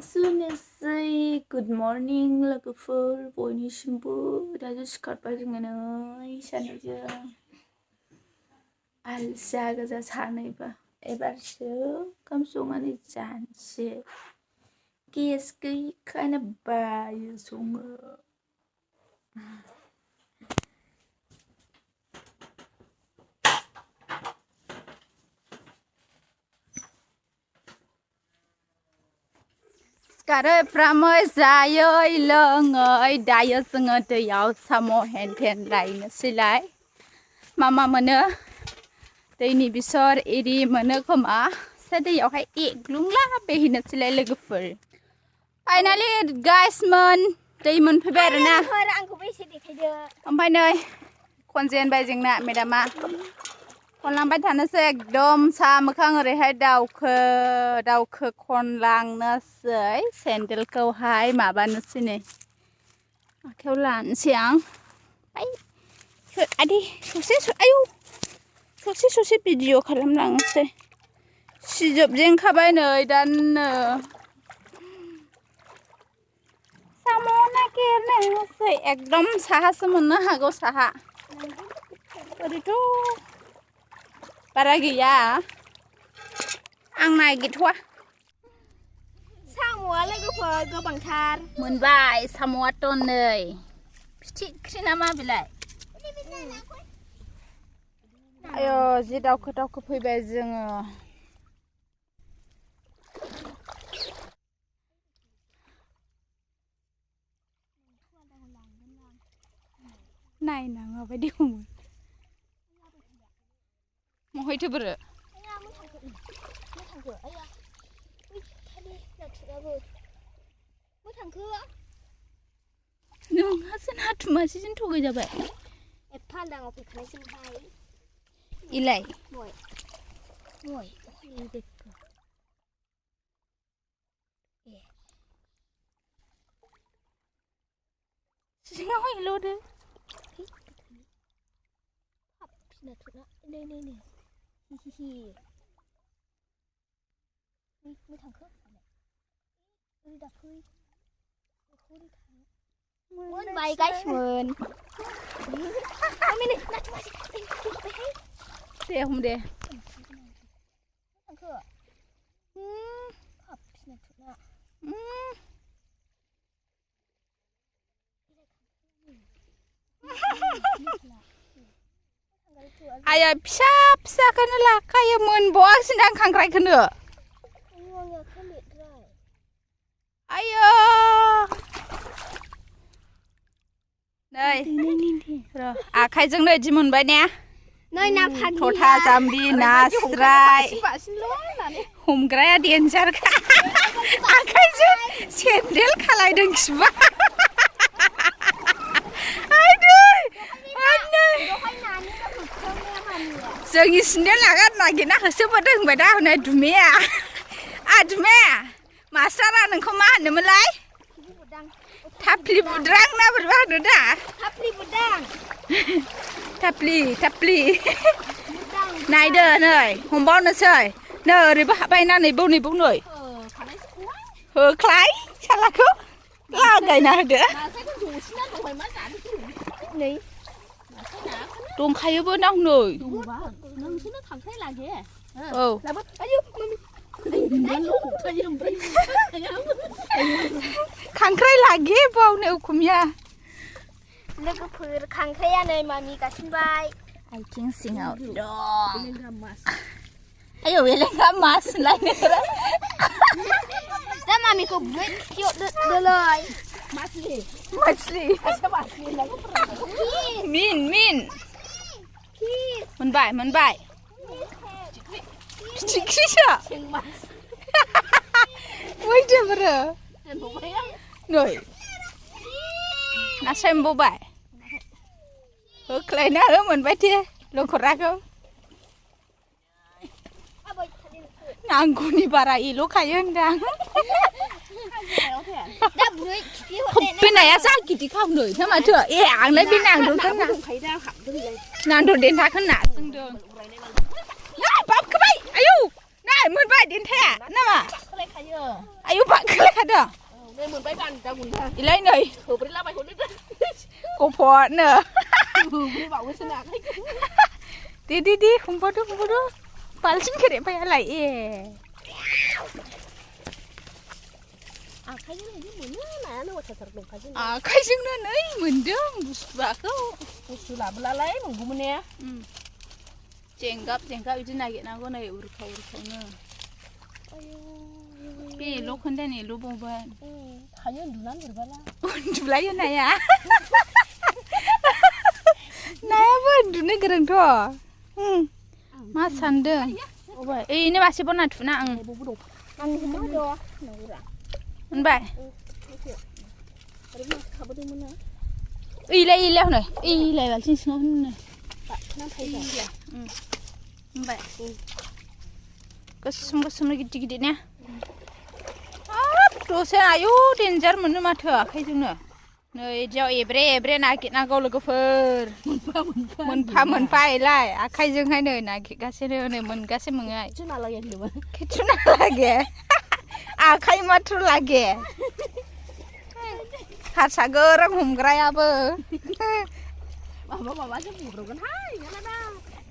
Sunny, good morning, lookful, boyishimbu, dazu sikarbaय जोङो सानैजों आलसिया गोजा सानैबो एबारसो ओंखाम संनानै जानोसै गेस गैयैखायनो बायो सङो सिखारोफ्रामै जायै लोङै दायो जोङो दैयाव साम' हेनथेन लायनोसैलाय मा मोनो दैनि बिसर एरि मोनो खोमा से दैयावहाय एग्लुंला बेहैनोसैलाय लोगोफोर फाइनालि गाइसमोन दै मोनफैबाय आरोना आंखौबो एसे देखायदो ओमफ्राय नै खनजेनबाय जोंना मेडामा खनलांबाय थानोसै एकदम सा मोखां ओरैहाय दावखो खनलांनोसै सेन्देलखौहाय माबानोसै नै आखायाव लानोसै आं आदि ससे भिडिअ खालामलांनोसै सिजोबजेनखाबाय नै दानो साम' नागिरनोसै एकदम साहासो मोननो हागौ साहा ओरैथ' बारा गैया आं नागिरथ'वा साम'आ लोगोफोर गोबांथार मोनबाय साम'आथ' नै फिथिख्रि ना मा बिलाय आयो जि दावखो फैबाय जोङो नायनाङा बायदि हमो महैथो बोरो नोंहासो नाथुमासेजों थगाय जाबाय एफा दाङाव फैखानायसोहाय इलाय मय सिङाव हेल'दो नै हिहि मै थांखो ओरै दाफै मोनबाय गाइसमोन दे हम दे थांखो आया फिसाखौनो लाखायो मोनबावासैनो आं खांख्रायखौनो आयो नै र' आखाइजोंनो इदि मोनबाय ने थथा जाम्बि नास्राय हमग्राया देन्जारखा आखाइजों सेन्देल खालायदों खिबा जोंनि सेन्देल नागिरना होसोबोदों होनबाय दा हनै दुमेया मास्टारा नोंखौ मा होनोमोनलाय थाफ्लि बुद्रां ना बोरैबा होनो दा थाफ्लि नायदो नै हमबावनोसै नै ओरैबो हाबायना नैबाव नै होख्लाय सालाखौ लागायना होदो दंखायोबो नाव नै नोंसोरनो खांख्राइ लागे औ खांख्राइ लागे बावनो अखमिया लोगोफोर खांख्राइया नै मामि गासिनबाय आथिं सिङाव दं आयौ एलेंगा मास लायनो दा मामिखौ बुयै दोलै मछली मिन मोनबाय फिथिख्रिसो वैदो बोरो नै नास्राय मोनबावबाय होख्लायना हो मोनबाय दे लखराखौ नांगौनि बारा एल'खायो होनदां बेनाया जा गिदिर खावनो ना माथो आंलाय बे नांदर देन्थाखौ नारसोंदों बाबखोबाय आयौ नाय मोनबाय देन्थाया नामा खायो आयु बाखोलाय खादों नै मोनबाय गान दा गुनथा इलाय नै होब्रै लाबायखौनो गफ'नो होब्रै बावोसो ना दे हमबोदो बाल्थिं खेरेबायालाय ए आखाइजों मोनो नायानो अथासार दंखाजों आखाइजोंनो नै मोनदों बुस्थुआखौ बुस्थु लाबोलालाय नंगौमोन ने जेंगाब बिदि नागिरनांगौ नै उरखावनो बेल' खोन्दानिल' बावबाय थायो उन्दुनानै बोरबाला उन्दुलायो नाया नायाबो उन्दुनो गोरोंथ' मा सानदों ओइनो मासे बना थुना आं मोनबाय इलाय हनै इलाय बाल्थिं सिङाव होनो मोनबाय गोसोम गिदिर ने दसे आयु देन्जार मोनो माथो आखाइजोंनो नै इदियाव एब्रे नागिरनांगौ लोगोफोर मोनफा इलाय आखाइजोंहाय नै नागिरगासिनो नै मोनगासे मोङाय खेथुना लागे आखाइ माथ्र लागे हारसा गोरों हमग्रायाबो माबासो बुंब्रबगोनहाय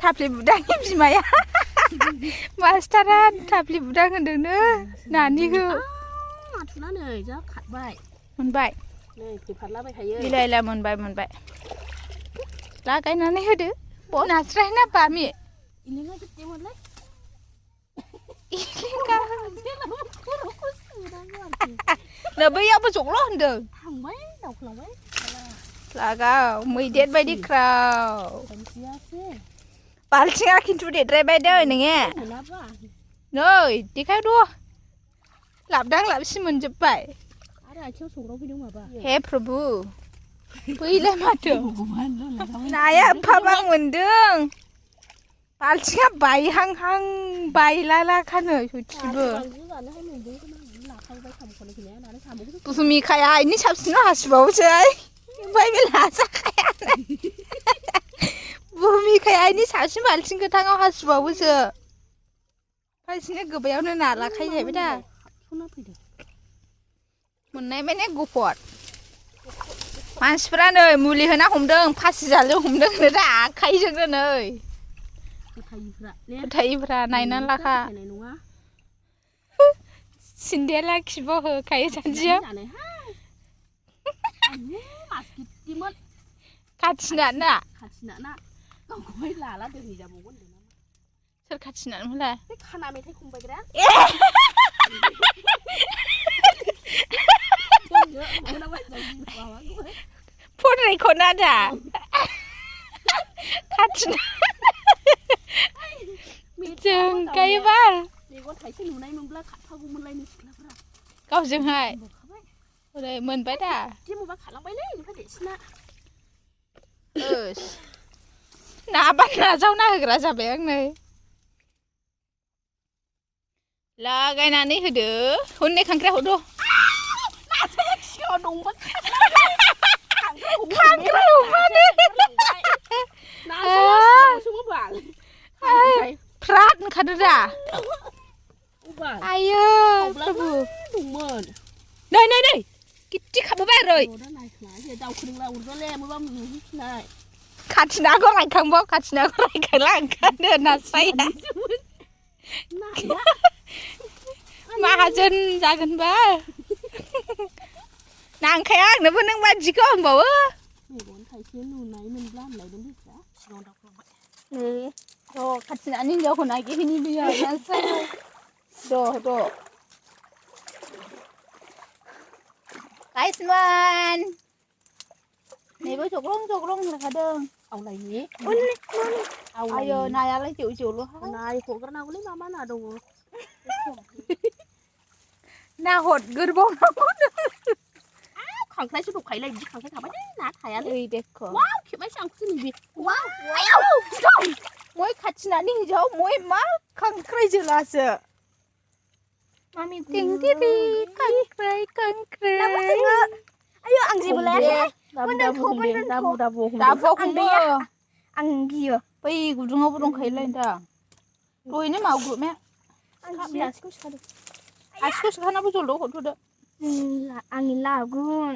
थाफ्लि बुदांनि बिमाया मास्टारा थाफ्लि बुदां होनदोंनो नानिखौ थुनानै जा खारबाय मोनबाय नै फैफारलाबायखायो इलाय मोनबाय लागायनानै होदो नास्राय ना बामि इलेंगा गिदिरमोनलै नै बैयावबो जग्ल' होनदों थांबाय दावखोलांबाय लागाव मैदेर बायदि ख्राव बाल्थिङा खिन्थु देरद्रायबाय दै नोङो नै देखायद' लाबदां लाबसि मोनजोब्बाय आरो आथिङाव सौग्राव फैदों माबा हे प्रभु बैलाय माथो नाया एफाबां मोनदों बाल्थिङा बायहांहां बायलालाखानो सयथिबो भुमिखाया इनि साबसिनाव हासुबावोसै ओमफ्राय बे लाजाखाया भुमिखाया इनि साबसिन बाल्थिं गोथाङाव हासुबावोसो फासिनो गोबायावनो नालाखायो जाहैबाय दा मोननाय माने गफर मानसिफ्रा नै मुलि होना हमदों फासि जालजों हमदों दा आखाइजोंनो नै फोथायिफ्रा नायनानै लाखा सिन्देला खिब' होखायो सानसेयाव खाथिना ना सोर खाथिनानै होला खाना मेथाइ खनबायग्रा फननाय खना दा खाथिना जों गायोबा मेगन थाइसे नुनाय मोनब्ला खाफागौमोनलायनो सिख्लाफ्रा गावजोंहाय ओरै मोनबाय दा जेमबा खालामबायलै ओमफ्राय देसिना नाबा नाजावना होग्रा जाबाय आं नै लागायनानै होदो हनै खांख्राइ हरदो खांख्राइ हमानो फ्राद ओंखारदो दा आयो प्रभु नै गिदि खाबोबाय ओरै खाथिनाखौ रायखांला ओंखारदो नास्राया माहाजोन जागोनबा नांखाया आंनोबो नों बादिखौ होनबावो मेगन थाइसे नुनाय मोनब्ला होनलायदों बिस्रा सिगाङाव दावखोलांबाय र' खाथिनानै हिन्जावखौ नागिरहैनि बियो नास्राया द' गाइसमोन नैबो जग्लं होनखादों आवलायनि आयो नायालाय जेवल' नाय हगारनांगौलै मा ना दङ ना हरगोरबावनांगौ खांख्राइसो दंखायोलाय बिदि खांख्राइ थाबाय ना थायालै ओइ देखो वाव खेबायसो आं खुनि वाव मय खाथिनानै हिजाव मय मा खांख्राइ जोलासो मामि टिंटिरि खांख्राइ आयो आं जेबो लायाखै दाबो आं गियो बै गुदुङावबो दंखायोलाय दा दहैनो मावग्रुबनाया आं गियासैखौ सिखादों ससे खानाबो जलद' हरथ'दो आंनि लागुन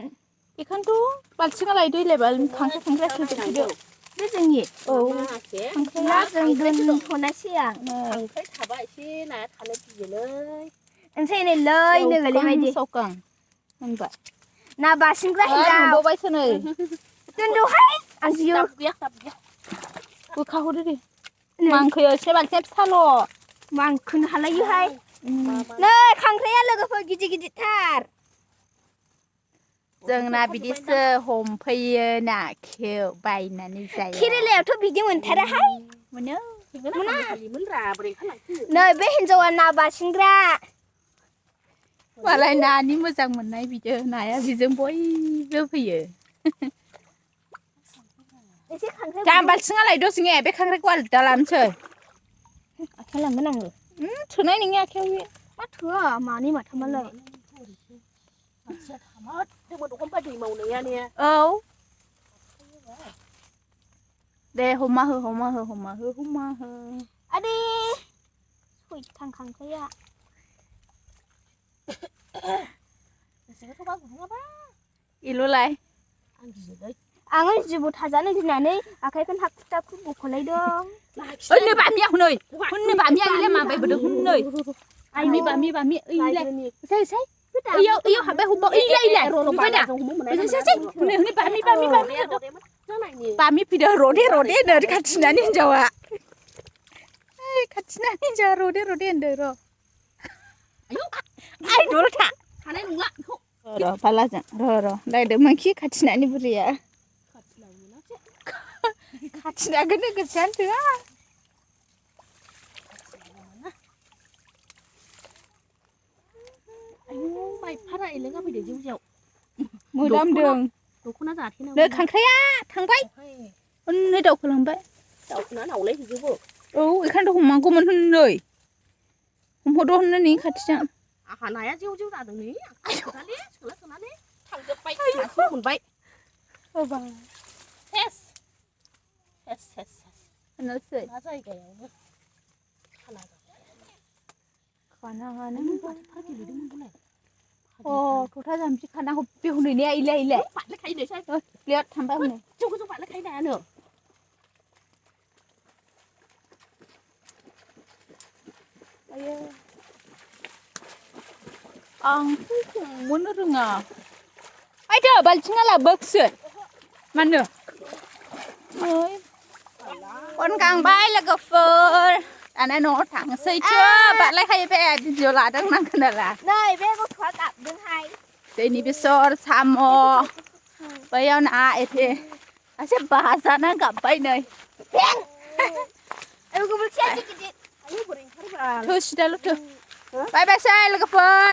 बेखायनोथ' बाल्थिङालाय दैलायबा खांख्राइ सोदो बे जोंनि औ खांख्राइया जों दोनथ'नोसै आं खांख्राइ थाबा एसे नाया थानो गियोलै ओमफ्राय नै नोगोलै बायदि सौखां होनबाय ना बासिंग्रा हिनजाव मोनबावबायसो नै दोनद'हाय आं जियो दाब गैया बोखाहरदो दे मांखोयो एसे बाल्थिङा फिसाल' मांखोनो हालायोहाय नै खांख्राइया लोगोफोर गिदिर गिदिरथार जोंना बिदिसो हमफैयो नाखौ बायनानै जाया केरेलायावथ' बिदि मोनथाराहाय मोनो नै बे हिनजावा ना बासिंग्रा मालाय नानि मोजां मोननाय बिदि नाया बिजों बयबो फैयो एसे खांख्राइ दा बाल्थिङालाय दसेने बे खांख्राइखौ आलदा लानोसै आखाइ लांगोन आङो थोनाय नोंनि आखाइयाव बे मा थोआ मानै माथामालाय मानसिया थामारदोंमोन दखन बायदि मावनायानो औ दे हमा हो आदे सयथां खांख्राइया गोसोखौथ' गुदुङाबा इलुलाय आं गियोलै आङो जिबौ थाजानो गिनानै आखाइखौनो हाखु दाखु बख'लायदों ओइनो बामिया हनै हनै बामिया इलाय माबाय बोदों हनै बामि ओइलाय सै ओइयाव हाबबाय हब्बा ओइलाय नुबाय दा सै हनै बामि फैदो रदे होनो खाथिनानै हिनजावा खाथिनानै हिनजावा रदे होनदो र' आइ दलथा हानाय नंला बेखौ र' फालाजों र' नायदो मोनखि खाथिनानै बुरैया खाथिनाखौनो गोसोआनो थोआ आयौ माइ फारा एलेंगा फैदो जेवजेव मोदामदों दख'ना जाथेनांगौ नै खांख्राइया थांबाय हनै दावखोलांबाय दाउखोना दाउलाय हैजोबो औ बेखायनोथ' हमागौमोन हनै हमहरदो हनै खाथिजों आहा नाया जेव जादों नै सोनानै थांजोब्बाय मासेल' मोनबाय सेस होनोसै मा जायगायावनो खानाङानो फा गेलेदोंमोन बोलाय थथा जाम्फि खाना हब्बे हनै इलाय बारलायखायोनोसै प्लेट थांबाय हनै गोजौ बारलायखायो नायानो आयो आंथ' हमनो रोङा आइदो बाल्थिङा लाबोखिसै मानो खनखांबाय लोगोफोर दाना न'आव थांसैसो बारलायखायो बे भिडिअ लादों नांगोन आला नै बे गथ'आ गाबदोंहाय दैनि बेसर साम' बैयाव ना एसे बाजाना गाबबाय नै गोबोरखिया गिदिर आयौ बोरै ओंखारबाय थो सिदाल' थो बाय बायसै लोगोफोर